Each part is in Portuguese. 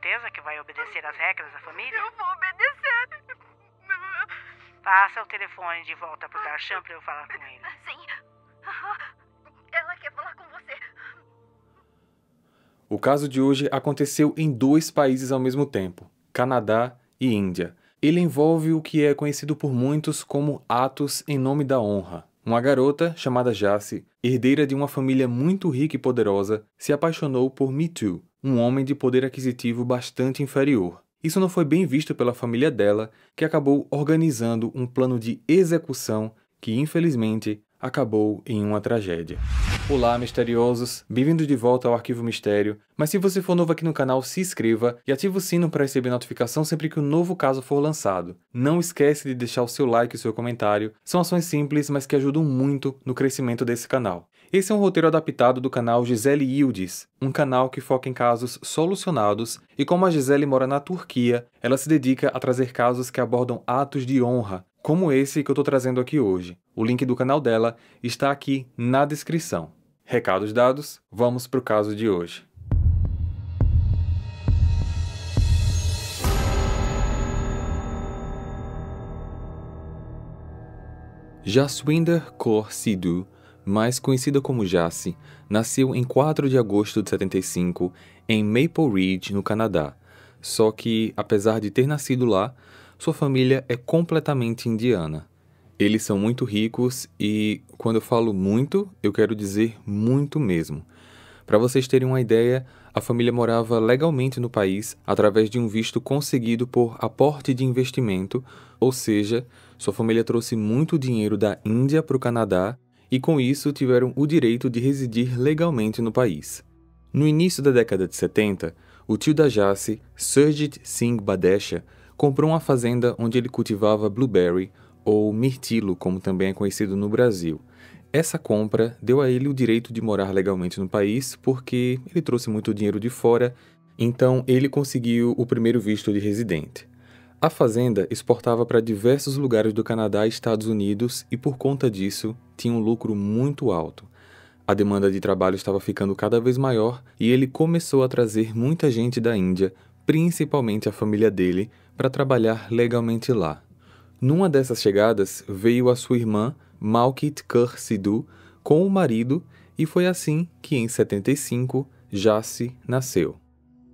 certeza que vai obedecer às regras da família? Eu vou obedecer. Passa o telefone de volta pro Darshan pra eu falar com ele. Sim. Ela quer falar com você. O caso de hoje aconteceu em 2 países ao mesmo tempo, Canadá e Índia. Ele envolve o que é conhecido por muitos como atos em nome da honra. Uma garota chamada Jaci, herdeira de uma família muito rica e poderosa, se apaixonou por Mitu, um homem de poder aquisitivo bastante inferior. Isso não foi bem visto pela família dela, que acabou organizando um plano de execução que, infelizmente, acabou em uma tragédia. Olá, misteriosos! Bem-vindos de volta ao Arquivo Mistério. Mas se você for novo aqui no canal, se inscreva e ative o sino para receber notificação sempre que um novo caso for lançado. Não esquece de deixar o seu like e o seu comentário. São ações simples, mas que ajudam muito no crescimento desse canal. Esse é um roteiro adaptado do canal Gisele Yildiz, um canal que foca em casos solucionados, e como a Gisele mora na Turquia, ela se dedica a trazer casos que abordam atos de honra, como esse que eu estou trazendo aqui hoje. O link do canal dela está aqui na descrição. Recados dados, vamos para o caso de hoje. Jaswinder Kaur Sidhu, mais conhecida como Jaci, nasceu em 4 de agosto de 75 em Maple Ridge, no Canadá. Só que, apesar de ter nascido lá, sua família é completamente indiana. Eles são muito ricos e, quando eu falo muito, eu quero dizer muito mesmo. Para vocês terem uma ideia, a família morava legalmente no país através de um visto conseguido por aporte de investimento, ou seja, sua família trouxe muito dinheiro da Índia para o Canadá e, com isso, tiveram o direito de residir legalmente no país. No início da década de 70, o tio da Jaci, Surjit Singh Badesha, comprou uma fazenda onde ele cultivava blueberry, ou mirtilo, como também é conhecido no Brasil. Essa compra deu a ele o direito de morar legalmente no país porque ele trouxe muito dinheiro de fora, então ele conseguiu o primeiro visto de residente. A fazenda exportava para diversos lugares do Canadá e Estados Unidos e, por conta disso, tinha um lucro muito alto. A demanda de trabalho estava ficando cada vez maior e ele começou a trazer muita gente da Índia, principalmente a família dele, para trabalhar legalmente lá. Numa dessas chegadas, veio a sua irmã, Malkit Kaur Sidhu, com o marido, e foi assim que, em 75, Jaci nasceu.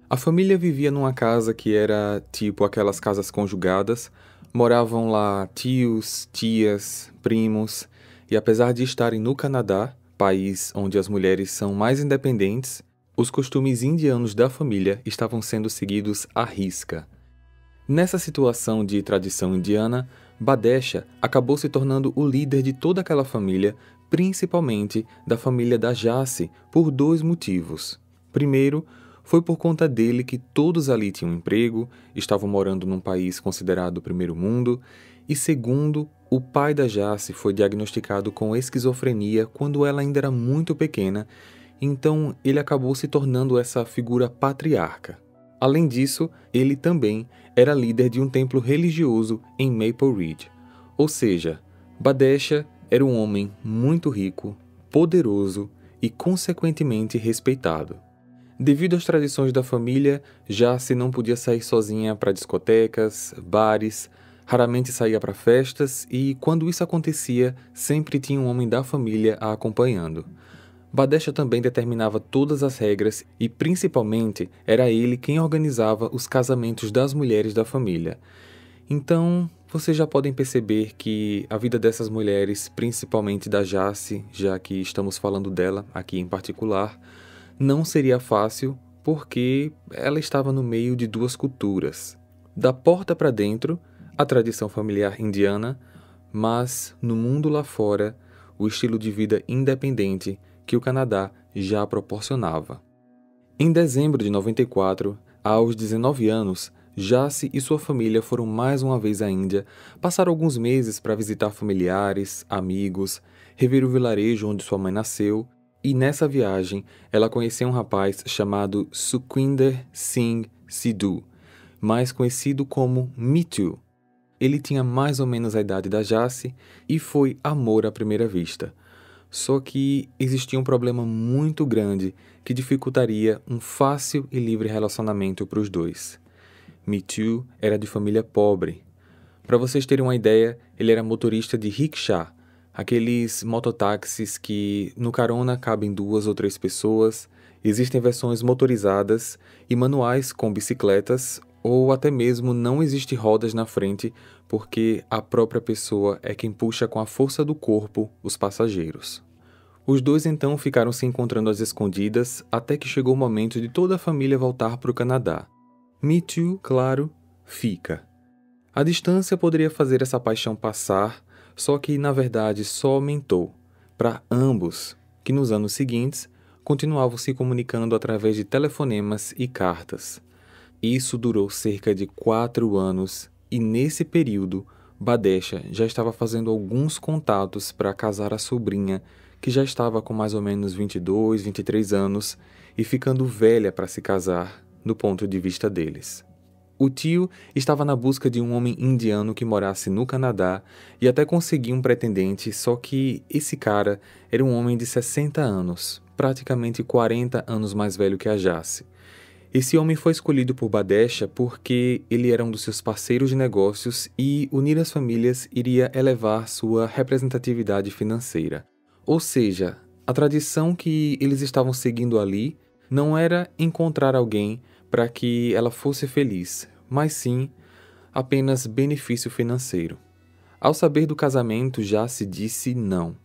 A família vivia numa casa que era tipo aquelas casas conjugadas, moravam lá tios, tias, primos, e apesar de estarem no Canadá, país onde as mulheres são mais independentes, os costumes indianos da família estavam sendo seguidos à risca. Nessa situação de tradição indiana, Badesha acabou se tornando o líder de toda aquela família, principalmente da família da Jaci, por 2 motivos. Primeiro, foi por conta dele que todos ali tinham emprego, estavam morando num país considerado primeiro mundo, e segundo, o pai da Jaci foi diagnosticado com esquizofrenia quando ela ainda era muito pequena, então ele acabou se tornando essa figura patriarca. Além disso, ele também era líder de um templo religioso em Maple Ridge. Ou seja, Badesha era um homem muito rico, poderoso e, consequentemente, respeitado. Devido às tradições da família, Jaci não podia sair sozinha para discotecas, bares, raramente saía para festas e, quando isso acontecia, sempre tinha um homem da família a acompanhando. Badesha também determinava todas as regras e, principalmente, era ele quem organizava os casamentos das mulheres da família. Então, vocês já podem perceber que a vida dessas mulheres, principalmente da Jaci, já que estamos falando dela aqui em particular, não seria fácil porque ela estava no meio de 2 culturas. Da porta para dentro, a tradição familiar indiana, mas no mundo lá fora, o estilo de vida independente que o Canadá já proporcionava. Em dezembro de 94, aos 19 anos, Jaci e sua família foram mais uma vez à Índia, passaram alguns meses para visitar familiares, amigos, rever o vilarejo onde sua mãe nasceu, e nessa viagem ela conheceu um rapaz chamado Sukhwinder Singh Sidhu, mais conhecido como Mitu. Ele tinha mais ou menos a idade da Jaci e foi amor à primeira vista. Só que existia um problema muito grande que dificultaria um fácil e livre relacionamento para os dois. Mithu era de família pobre. Para vocês terem uma ideia, ele era motorista de rickshaw, aqueles mototáxis que no carona cabem 2 ou 3 pessoas. Existem versões motorizadas e manuais com bicicletas, ou até mesmo não existe rodas na frente, porque a própria pessoa é quem puxa com a força do corpo os passageiros. Os dois então ficaram se encontrando às escondidas até que chegou o momento de toda a família voltar para o Canadá. Mithu, claro, fica. A distância poderia fazer essa paixão passar, só que na verdade só aumentou para ambos, que nos anos seguintes continuavam se comunicando através de telefonemas e cartas. Isso durou cerca de 4 anos e nesse período Badesha já estava fazendo alguns contatos para casar a sobrinha, que já estava com mais ou menos 22, 23 anos e ficando velha para se casar, do ponto de vista deles. O tio estava na busca de um homem indiano que morasse no Canadá e até conseguiu um pretendente, só que esse cara era um homem de 60 anos, praticamente 40 anos mais velho que a Jace. Esse homem foi escolhido por Badesha porque ele era um dos seus parceiros de negócios e unir as famílias iria elevar sua representatividade financeira. Ou seja, a tradição que eles estavam seguindo ali não era encontrar alguém para que ela fosse feliz, mas sim apenas benefício financeiro. Ao saber do casamento, Jace disse não.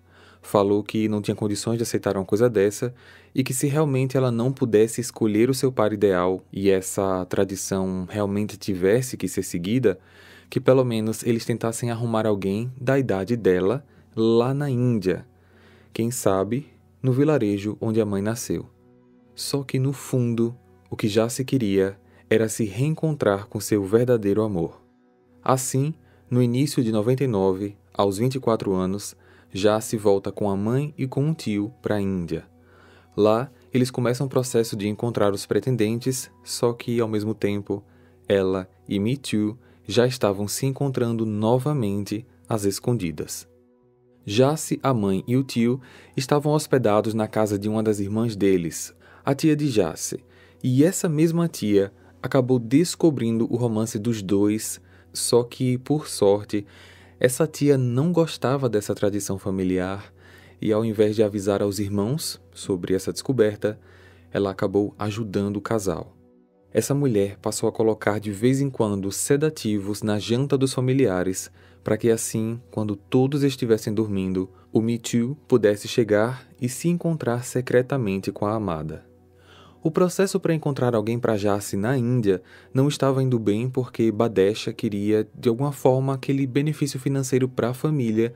Falou que não tinha condições de aceitar uma coisa dessa e que se realmente ela não pudesse escolher o seu par ideal e essa tradição realmente tivesse que ser seguida, que pelo menos eles tentassem arrumar alguém da idade dela lá na Índia. Quem sabe, no vilarejo onde a mãe nasceu. Só que no fundo, o que já se queria era se reencontrar com seu verdadeiro amor. Assim, no início de 99, aos 24 anos, Jace volta com a mãe e com um tio para a Índia. Lá, eles começam o processo de encontrar os pretendentes, só que, ao mesmo tempo, ela e Mithu já estavam se encontrando novamente às escondidas. Jace, a mãe e o tio estavam hospedados na casa de uma das irmãs deles, a tia de Jace, e essa mesma tia acabou descobrindo o romance dos dois, só que, por sorte, essa tia não gostava dessa tradição familiar e, ao invés de avisar aos irmãos sobre essa descoberta, ela acabou ajudando o casal. Essa mulher passou a colocar de vez em quando sedativos na janta dos familiares para que assim, quando todos estivessem dormindo, o Mithu pudesse chegar e se encontrar secretamente com a amada. O processo para encontrar alguém para Jace na Índia não estava indo bem porque Badesha queria, de alguma forma, aquele benefício financeiro para a família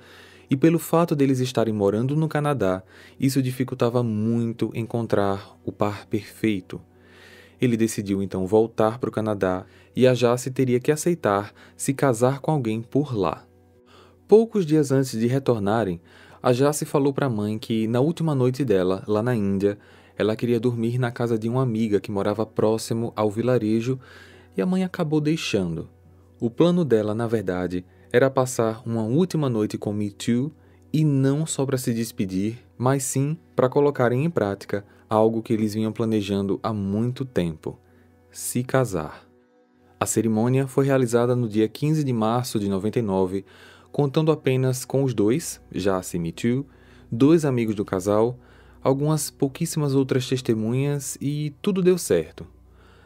e pelo fato deles estarem morando no Canadá, isso dificultava muito encontrar o par perfeito. Ele decidiu então voltar para o Canadá e a Jace teria que aceitar se casar com alguém por lá. Poucos dias antes de retornarem, a Jace falou para a mãe que na última noite dela, lá na Índia, ela queria dormir na casa de uma amiga que morava próximo ao vilarejo e a mãe acabou deixando. O plano dela, na verdade, era passar uma última noite com Mithu e não só para se despedir, mas sim para colocarem em prática algo que eles vinham planejando há muito tempo: se casar. A cerimônia foi realizada no dia 15 de março de 99, contando apenas com os dois, Jace e Mithu, 2 amigos do casal, algumas pouquíssimas outras testemunhas e tudo deu certo.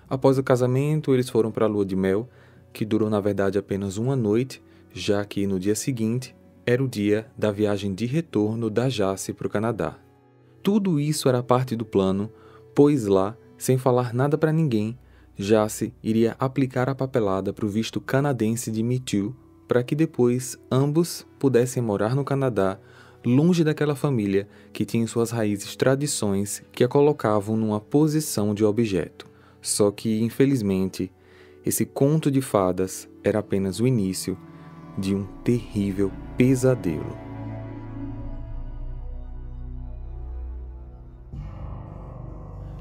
Após o casamento, eles foram para a lua de mel, que durou na verdade apenas uma noite, já que no dia seguinte era o dia da viagem de retorno da Jace para o Canadá. Tudo isso era parte do plano, pois lá, sem falar nada para ninguém, Jace iria aplicar a papelada para o visto canadense de Mithu, para que depois ambos pudessem morar no Canadá, longe daquela família que tinha em suas raízes tradições que a colocavam numa posição de objeto. Só que, infelizmente, esse conto de fadas era apenas o início de um terrível pesadelo.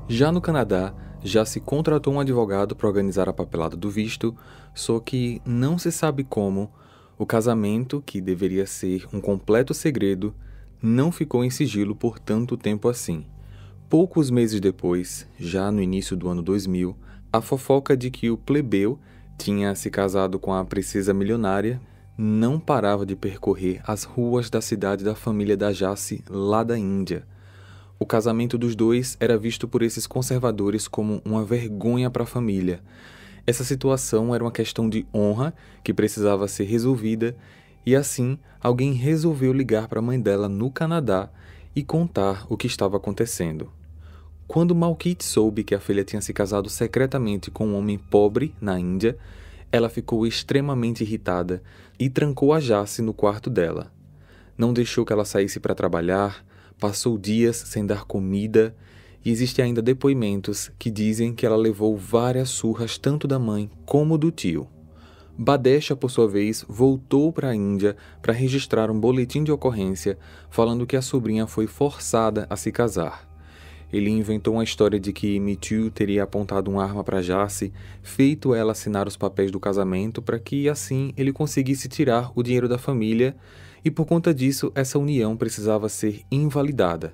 Já no Canadá, já se contratou um advogado para organizar a papelada do visto, só que não se sabe como o casamento, que deveria ser um completo segredo, não ficou em sigilo por tanto tempo assim. Poucos meses depois, já no início do ano 2000, a fofoca de que o plebeu tinha se casado com a princesa milionária não parava de percorrer as ruas da cidade da família da Jace, lá da Índia. O casamento dos dois era visto por esses conservadores como uma vergonha para a família. Essa situação era uma questão de honra que precisava ser resolvida e assim alguém resolveu ligar para a mãe dela no Canadá e contar o que estava acontecendo. Quando Malkit soube que a filha tinha se casado secretamente com um homem pobre na Índia, ela ficou extremamente irritada e trancou a Jace no quarto dela. Não deixou que ela saísse para trabalhar, passou dias sem dar comida e existem ainda depoimentos que dizem que ela levou várias surras tanto da mãe como do tio. Badesha, por sua vez, voltou para a Índia para registrar um boletim de ocorrência falando que a sobrinha foi forçada a se casar. Ele inventou uma história de que Mithu teria apontado uma arma para Jace, feito ela assinar os papéis do casamento para que, assim, ele conseguisse tirar o dinheiro da família e, por conta disso, essa união precisava ser invalidada.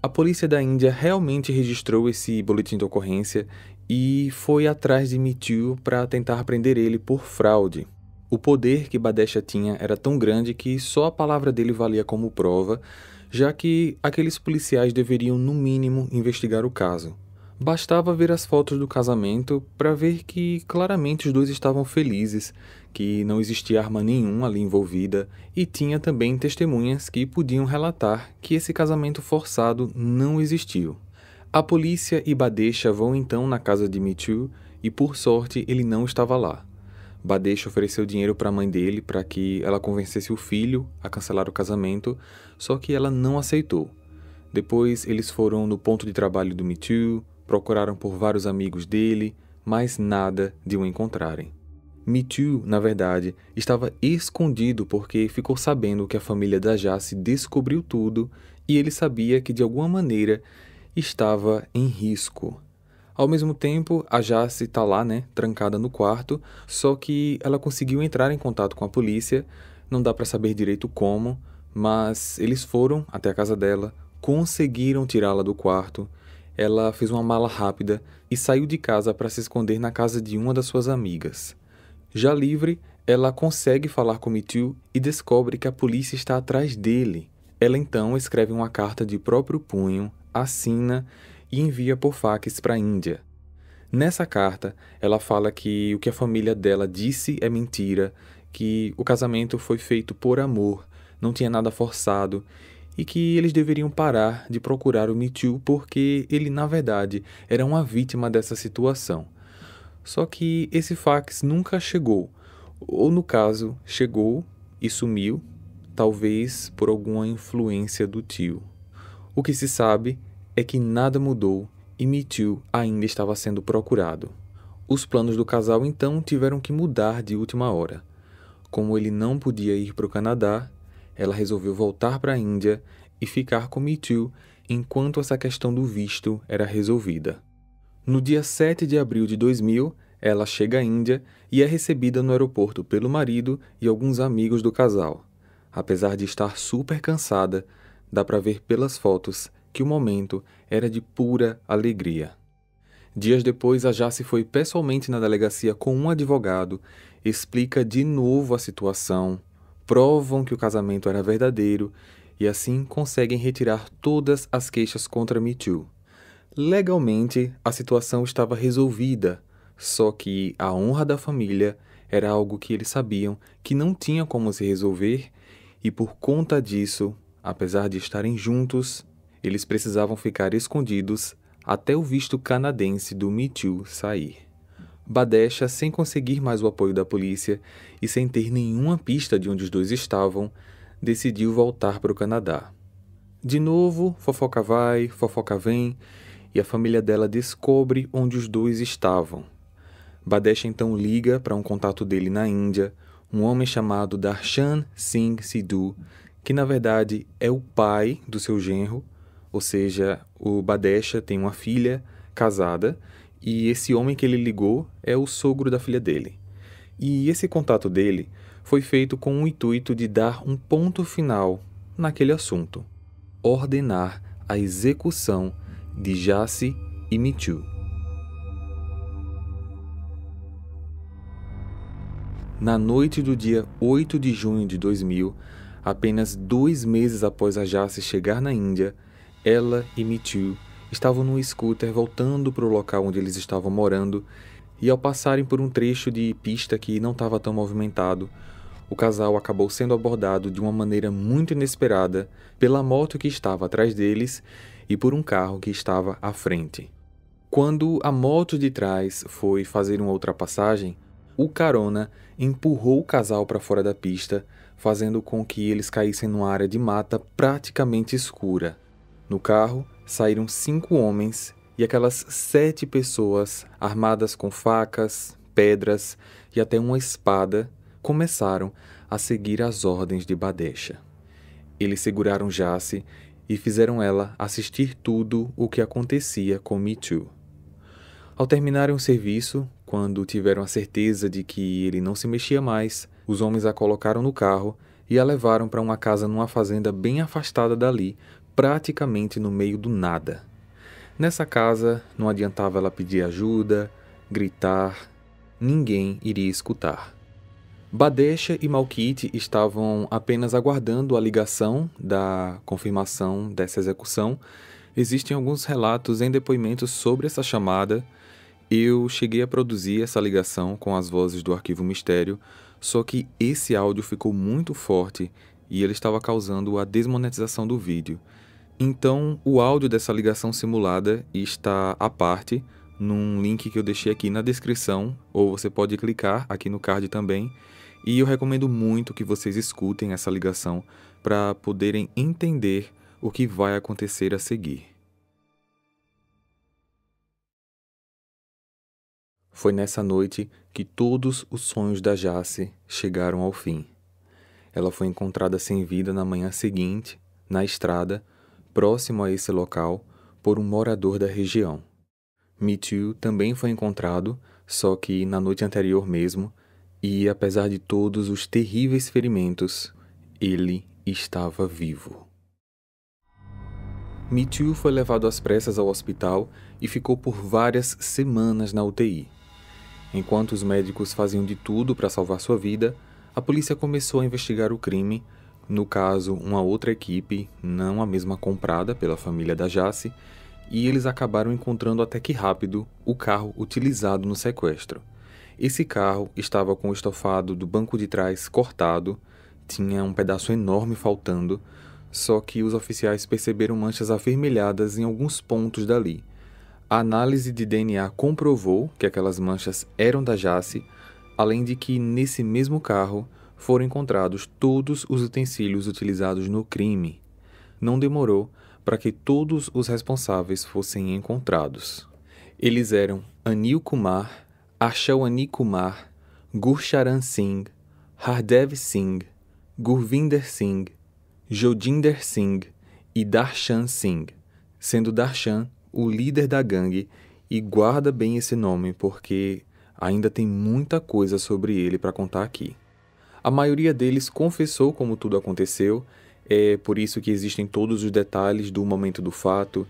A polícia da Índia realmente registrou esse boletim de ocorrência e foi atrás de Mithu para tentar prender ele por fraude. O poder que Badesha tinha era tão grande que só a palavra dele valia como prova, já que aqueles policiais deveriam, no mínimo, investigar o caso. Bastava ver as fotos do casamento para ver que claramente os dois estavam felizes, que não existia arma nenhuma ali envolvida e tinha também testemunhas que podiam relatar que esse casamento forçado não existiu. A polícia e Badesha vão então na casa de Mithu e, por sorte, ele não estava lá. Badesha ofereceu dinheiro para a mãe dele para que ela convencesse o filho a cancelar o casamento, só que ela não aceitou. Depois eles foram no ponto de trabalho do Mithu, procuraram por vários amigos dele, mas nada de o encontrarem. Mithu, na verdade, estava escondido porque ficou sabendo que a família da Jace descobriu tudo e ele sabia que de alguma maneira estava em risco. Ao mesmo tempo, a Jace está lá, trancada no quarto, só que ela conseguiu entrar em contato com a polícia, não dá para saber direito como, mas eles foram até a casa dela, conseguiram tirá-la do quarto, ela fez uma mala rápida e saiu de casa para se esconder na casa de uma das suas amigas. Já livre, ela consegue falar com Mithu e descobre que a polícia está atrás dele. Ela então escreve uma carta de próprio punho, assina e envia por fax para a Índia. Nessa carta, ela fala que o que a família dela disse é mentira, que o casamento foi feito por amor, não tinha nada forçado e que eles deveriam parar de procurar o Mithu porque ele, na verdade, era uma vítima dessa situação. Só que esse fax nunca chegou, ou no caso, chegou e sumiu, talvez por alguma influência do tio. O que se sabe é que nada mudou e Mithu ainda estava sendo procurado. Os planos do casal então tiveram que mudar de última hora. Como ele não podia ir para o Canadá, ela resolveu voltar para a Índia e ficar com Mithu enquanto essa questão do visto era resolvida. No dia 7 de abril de 2000, ela chega à Índia e é recebida no aeroporto pelo marido e alguns amigos do casal. Apesar de estar super cansada, dá para ver pelas fotos que o momento era de pura alegria. Dias depois, a Jace foi pessoalmente na delegacia com um advogado, explica de novo a situação, provam que o casamento era verdadeiro e assim conseguem retirar todas as queixas contra Mithu. Legalmente, a situação estava resolvida, só que a honra da família era algo que eles sabiam que não tinha como se resolver e por conta disso, apesar de estarem juntos, eles precisavam ficar escondidos até o visto canadense do Mithu sair. Badesha, sem conseguir mais o apoio da polícia e sem ter nenhuma pista de onde os dois estavam, decidiu voltar para o Canadá. De novo, fofoca vai, fofoca vem, e a família dela descobre onde os dois estavam. Badesha então liga para um contato dele na Índia, um homem chamado Darshan Singh Sidhu, que na verdade é o pai do seu genro, ou seja, o Badesha tem uma filha casada e esse homem que ele ligou é o sogro da filha dele. E esse contato dele foi feito com o intuito de dar um ponto final naquele assunto, ordenar a execução de Jassy e Me Too. Na noite do dia 8 de junho de 2000, apenas 2 meses após a Jassy chegar na Índia, ela e Me Too estavam num scooter voltando para o local onde eles estavam morando, e ao passarem por um trecho de pista que não estava tão movimentado, o casal acabou sendo abordado de uma maneira muito inesperada pela moto que estava atrás deles e por um carro que estava à frente. Quando a moto de trás foi fazer uma ultrapassagem, o carona empurrou o casal para fora da pista, fazendo com que eles caíssem numa área de mata praticamente escura. No carro saíram 5 homens e aquelas 7 pessoas armadas com facas, pedras e até uma espada começaram a seguir as ordens de Badesha. Eles seguraram Jassy e fizeram ela assistir tudo o que acontecia com Me Too. Ao terminarem o serviço, quando tiveram a certeza de que ele não se mexia mais, os homens a colocaram no carro e a levaram para uma casa numa fazenda bem afastada dali, praticamente no meio do nada. Nessa casa, não adiantava ela pedir ajuda, gritar, ninguém iria escutar. Badesha e Malkit estavam apenas aguardando a ligação da confirmação dessa execução. Existem alguns relatos em depoimentos sobre essa chamada. Eu cheguei a produzir essa ligação com as vozes do Arquivo Mistério, só que esse áudio ficou muito forte e ele estava causando a desmonetização do vídeo. Então, o áudio dessa ligação simulada está à parte, num link que eu deixei aqui na descrição, ou você pode clicar aqui no card também, e eu recomendo muito que vocês escutem essa ligação para poderem entender o que vai acontecer a seguir. Foi nessa noite que todos os sonhos da Jassy chegaram ao fim. Ela foi encontrada sem vida na manhã seguinte, na estrada, próximo a esse local, por um morador da região. Me Too também foi encontrado, só que na noite anterior mesmo, e apesar de todos os terríveis ferimentos, ele estava vivo. Me Too foi levado às pressas ao hospital e ficou por várias semanas na UTI. Enquanto os médicos faziam de tudo para salvar sua vida, a polícia começou a investigar o crime, no caso, uma outra equipe, não a mesma comprada pela família da Jassy, e eles acabaram encontrando até que rápido o carro utilizado no sequestro. Esse carro estava com o estofado do banco de trás cortado, tinha um pedaço enorme faltando, só que os oficiais perceberam manchas avermelhadas em alguns pontos dali. A análise de DNA comprovou que aquelas manchas eram da Jassy, além de que nesse mesmo carro foram encontrados todos os utensílios utilizados no crime. Não demorou para que todos os responsáveis fossem encontrados. Eles eram Anil Kumar, Ashwani Kumar, Gurcharan Singh, Hardev Singh, Gurvinder Singh, Jodinder Singh e Darshan Singh, sendo Darshan o líder da gangue, e guarda bem esse nome porque ainda tem muita coisa sobre ele para contar aqui. A maioria deles confessou como tudo aconteceu, é por isso que existem todos os detalhes do momento do fato,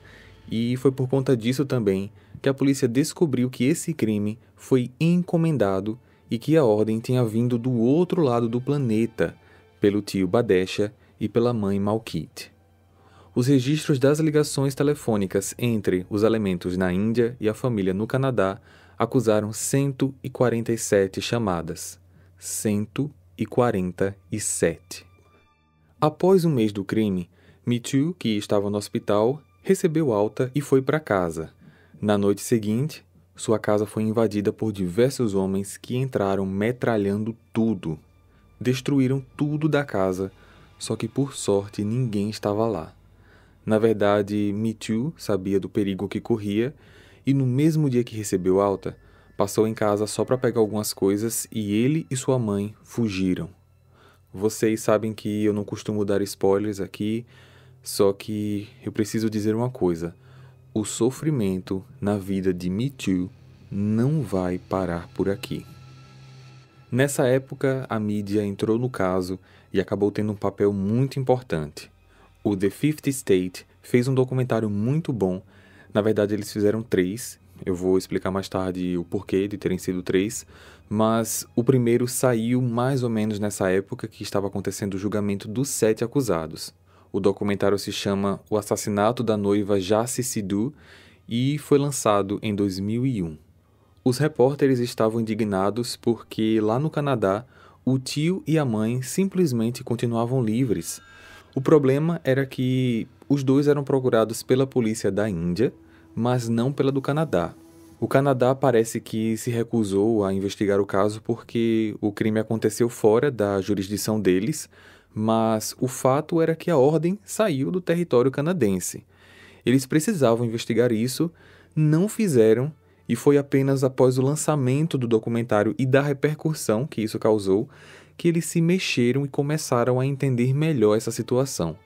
e foi por conta disso também que a polícia descobriu que esse crime foi encomendado e que a ordem tinha vindo do outro lado do planeta, pelo tio Badesha e pela mãe Malkit. Os registros das ligações telefônicas entre os elementos na Índia e a família no Canadá acusaram 147 chamadas. 147. Após um mês do crime, Me Too, que estava no hospital, recebeu alta e foi para casa. Na noite seguinte, sua casa foi invadida por diversos homens que entraram metralhando tudo. Destruíram tudo da casa, só que por sorte ninguém estava lá. Na verdade, Me Too sabia do perigo que corria e no mesmo dia que recebeu alta, passou em casa só para pegar algumas coisas e ele e sua mãe fugiram. Vocês sabem que eu não costumo dar spoilers aqui, só que eu preciso dizer uma coisa. O sofrimento na vida de Me Too não vai parar por aqui. Nessa época, a mídia entrou no caso e acabou tendo um papel muito importante. O The 50 State fez um documentário muito bom Na verdade, eles fizeram 3. Eu vou explicar mais tarde o porquê de terem sido 3. Mas o primeiro saiu mais ou menos nessa época que estava acontecendo o julgamento dos 7 acusados. O documentário se chama O Assassinato da Noiva Jassi Sidhu e foi lançado em 2001. Os repórteres estavam indignados porque, lá no Canadá, o tio e a mãe simplesmente continuavam livres. O problema era que os dois eram procurados pela polícia da Índia, mas não pela do Canadá. O Canadá parece que se recusou a investigar o caso porque o crime aconteceu fora da jurisdição deles, mas o fato era que a ordem saiu do território canadense. Eles precisavam investigar isso, não fizeram, e foi apenas após o lançamento do documentário e da repercussão que isso causou que eles se mexeram e começaram a entender melhor essa situação.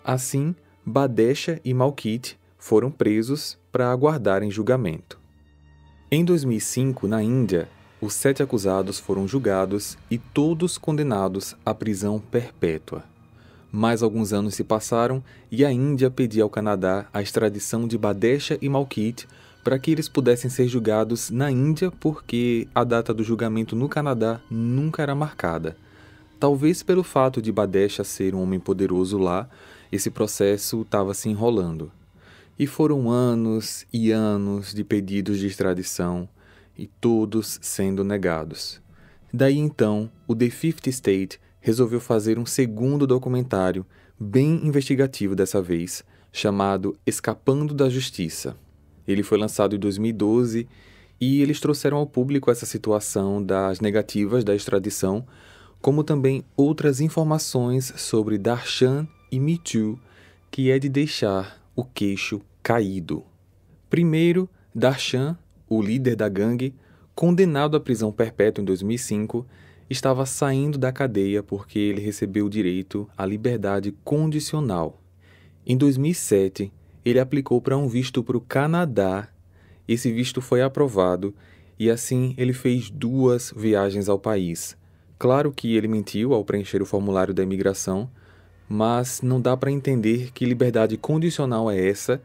Assim, Badesha e Malkit foram presos para aguardarem julgamento. Em 2005, na Índia, os 7 acusados foram julgados e todos condenados à prisão perpétua. Mais alguns anos se passaram e a Índia pedia ao Canadá a extradição de Badesha e Malkit para que eles pudessem ser julgados na Índia porque a data do julgamento no Canadá nunca era marcada. Talvez pelo fato de Badesha ser um homem poderoso lá, esse processo estava se enrolando. E foram anos e anos de pedidos de extradição e todos sendo negados. Daí então, o The 50 State resolveu fazer um segundo documentário, bem investigativo dessa vez, chamado Escapando da Justiça. Ele foi lançado em 2012 e eles trouxeram ao público essa situação das negativas da extradição, como também outras informações sobre Darshan e Me Too, que é de deixar o queixo caído. Primeiro, Darshan, o líder da gangue, condenado à prisão perpétua em 2005, estava saindo da cadeia porque ele recebeu o direito à liberdade condicional. Em 2007, ele aplicou para um visto para o Canadá. Esse visto foi aprovado e assim ele fez 2 viagens ao país. Claro que ele mentiu ao preencher o formulário da imigração, mas não dá para entender que liberdade condicional é essa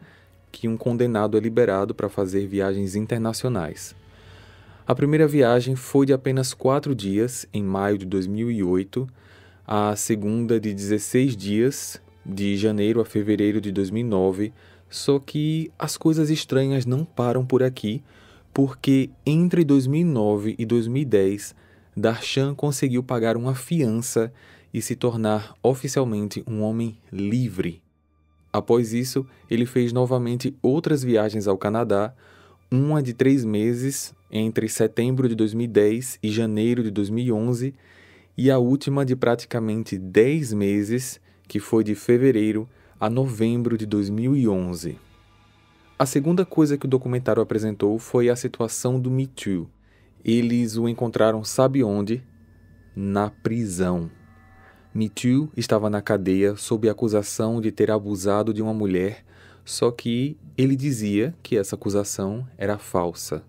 que um condenado é liberado para fazer viagens internacionais. A primeira viagem foi de apenas 4 dias, em maio de 2008, a segunda de 16 dias, de janeiro a fevereiro de 2009, só que as coisas estranhas não param por aqui, porque entre 2009 e 2010, Darshan conseguiu pagar uma fiança e se tornar oficialmente um homem livre. Após isso, ele fez novamente outras viagens ao Canadá, uma de 3 meses, entre setembro de 2010 e janeiro de 2011, e a última de praticamente 10 meses, que foi de fevereiro a novembro de 2011. A segunda coisa que o documentário apresentou foi a situação do Me Too. Eles o encontraram sabe onde? Na prisão. Me Too estava na cadeia sob a acusação de ter abusado de uma mulher, só que ele dizia que essa acusação era falsa.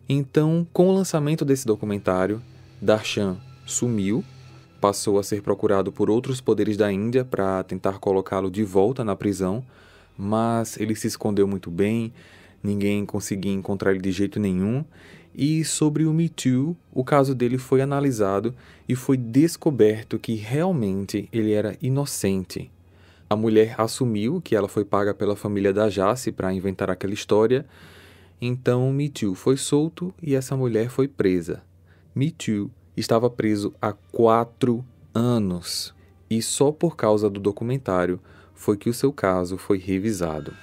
Então, com o lançamento desse documentário, Darshan sumiu, passou a ser procurado por outros poderes da Índia para tentar colocá-lo de volta na prisão, mas ele se escondeu muito bem, ninguém conseguia encontrar ele de jeito nenhum. E sobre o Me Too, o caso dele foi analisado e foi descoberto que realmente ele era inocente. A mulher assumiu que ela foi paga pela família da Jassi para inventar aquela história, então o Me Too foi solto e essa mulher foi presa. Me Too estava preso há 4 anos e só por causa do documentário foi que o seu caso foi revisado.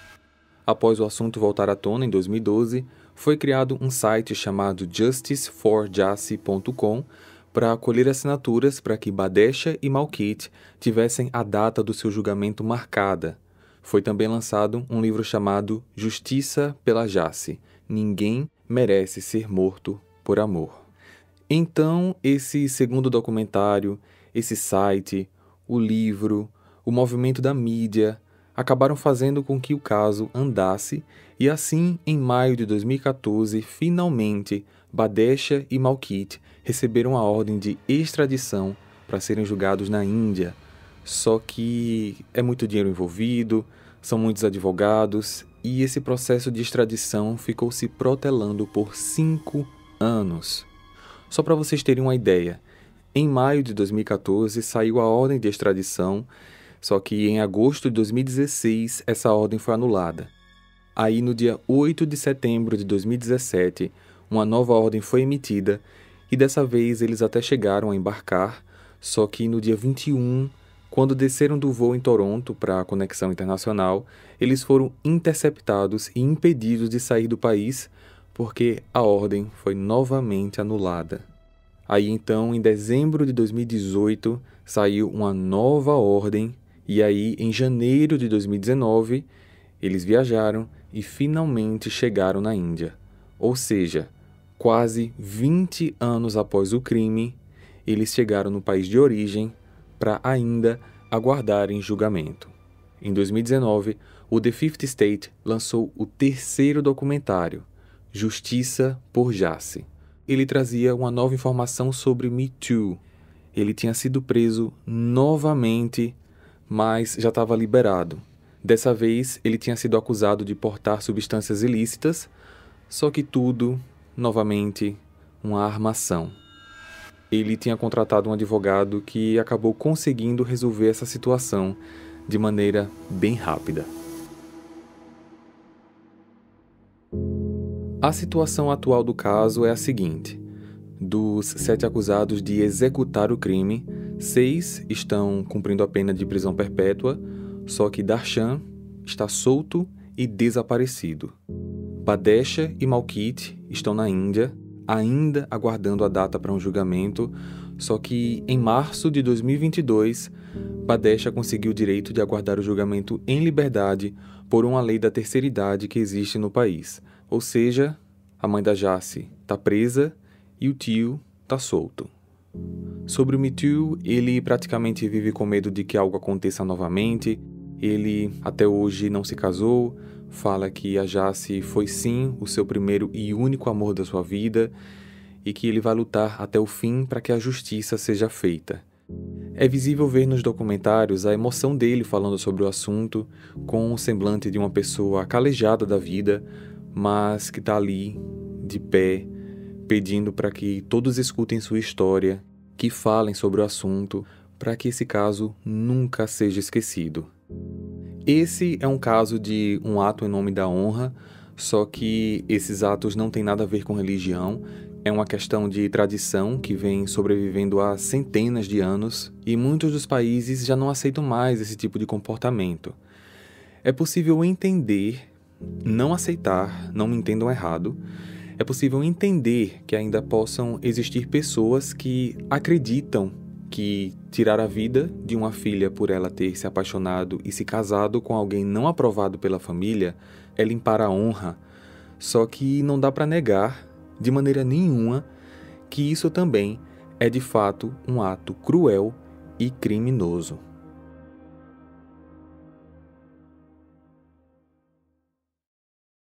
Após o assunto voltar à tona em 2012, foi criado um site chamado justiceforjassi.com para colher assinaturas para que Badesha e Malkit tivessem a data do seu julgamento marcada. Foi também lançado um livro chamado Justiça pela Jassi. Ninguém merece ser morto por amor. Então, esse segundo documentário, esse site, o livro, o movimento da mídia acabaram fazendo com que o caso andasse e assim, em maio de 2014, finalmente, Badesha e Malkit receberam a ordem de extradição para serem julgados na Índia. Só que é muito dinheiro envolvido, são muitos advogados e esse processo de extradição ficou se protelando por 5 anos. Só para vocês terem uma ideia, em maio de 2014 saiu a ordem de extradição, só que em agosto de 2016 essa ordem foi anulada. Aí no dia 8 de setembro de 2017, uma nova ordem foi emitida e dessa vez eles até chegaram a embarcar, só que no dia 21, quando desceram do voo em Toronto para a conexão internacional, eles foram interceptados e impedidos de sair do país porque a ordem foi novamente anulada. Aí então, em dezembro de 2018, saiu uma nova ordem e aí, em janeiro de 2019, eles viajaram e finalmente chegaram na Índia. Ou seja, quase 20 anos após o crime, eles chegaram no país de origem para ainda aguardarem julgamento. Em 2019, o The Fifth Estate lançou o terceiro documentário, Justiça por Jassy. Ele trazia uma nova informação sobre Me Too. Ele tinha sido preso novamente, mas já estava liberado. Dessa vez, ele tinha sido acusado de portar substâncias ilícitas, só que tudo, novamente, uma armação. Ele tinha contratado um advogado que acabou conseguindo resolver essa situação de maneira bem rápida. A situação atual do caso é a seguinte: dos 7 acusados de executar o crime, 6 estão cumprindo a pena de prisão perpétua, só que Darshan está solto e desaparecido. Badesha e Malkit estão na Índia, ainda aguardando a data para um julgamento, só que em março de 2022, Badesha conseguiu o direito de aguardar o julgamento em liberdade por uma lei da terceira idade que existe no país. Ou seja, a mãe da Jassy está presa e o tio está solto. Sobre o Me Too, ele praticamente vive com medo de que algo aconteça novamente. Ele até hoje não se casou, fala que a Jassy foi sim o seu primeiro e único amor da sua vida e que ele vai lutar até o fim para que a justiça seja feita. É visível ver nos documentários a emoção dele falando sobre o assunto, com o semblante de uma pessoa calejada da vida, mas que está ali, de pé, pedindo para que todos escutem sua história, que falem sobre o assunto, para que esse caso nunca seja esquecido. Esse é um caso de um ato em nome da honra, só que esses atos não têm nada a ver com religião, é uma questão de tradição que vem sobrevivendo há centenas de anos e muitos dos países já não aceitam mais esse tipo de comportamento. É possível entender, não aceitar, não me entendam errado, é possível entender que ainda possam existir pessoas que acreditam que tirar a vida de uma filha por ela ter se apaixonado e se casado com alguém não aprovado pela família é limpar a honra, só que não dá para negar, de maneira nenhuma, que isso também é de fato um ato cruel e criminoso.